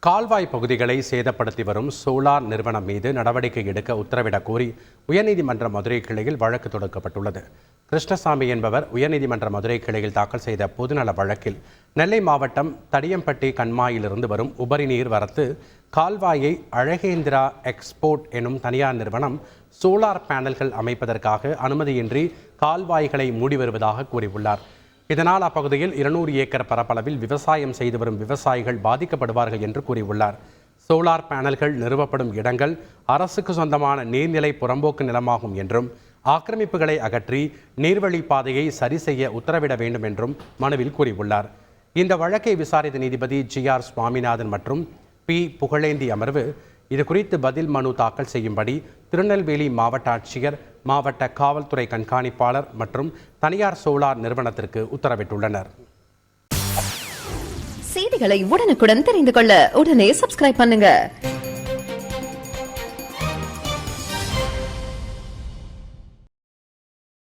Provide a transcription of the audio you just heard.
கால்வாய் பகுதிகளை சேதப்படுத்தி வரும் சோலார் நிறுவனம் மீது நடவடிக்கை எடுக்க உத்தரவிடக் கோரி உயர்நீதிமன்ற மதுரை கிளையில் வழக்கு தொடுக்கப்பட்டுள்ளது. கிருஷ்ணசாமி என்பவர் உயர்நீதிமன்ற மதுரை கிளையில் தாக்கல் செய்த பொதுநல வழக்கில் நெல்லை மாவட்டம் தடியம்பட்டி கண்மாயிலிருந்து வரும் உபரி நீர் வரத்து கால்வாயை அழகேந்திரா எக்ஸ்போர்ட் எனும் தனியார் நிறுவனம் சோலார் பேனல்கள் அமைப்பதற்காக அனுமதியின்றி கால்வாய்களை மூடி வருவதாக கூறியுள்ளார். இதனால் அப்பகுதியில் 200 ஏக்கர் பரப்பளவில் விவசாயம் செய்து வரும் விவசாயிகள் பாதிக்கப்படுவார்கள் என்று கூறியுள்ளார். சோலார் பேனல்கள் நிறுவப்படும் இடங்கள் அரசுக்கு சொந்தமான நீர்நிலை புறம்போக்கு நிலமாகும் என்றும் ஆக்கிரமிப்புகளை அகற்றி நீர்வழி பாதையை சரி செய்ய உத்தரவிட வேண்டும் என்றும் மனுவில் கூறியுள்ளார். இந்த வழக்கை விசாரித்த நீதிபதி GR சுவாமிநாதன் மற்றும் P புகழேந்தி அமர்வு இது குறித்து பதில் மனு தாக்கல் செய்யும்படி திருநெல்வேலி மாவட்ட ஆட்சியர், மாவட்ட காவல்துறை கண்காணிப்பாளர் மற்றும் தனியார் சோலார் நிறுவனத்திற்கு உத்தரவிட்டுள்ளனர். செய்திகளை உடனுக்குடன் தெரிந்து கொள்ள உடனே சப்ஸ்கிரைப் பண்ணுங்க.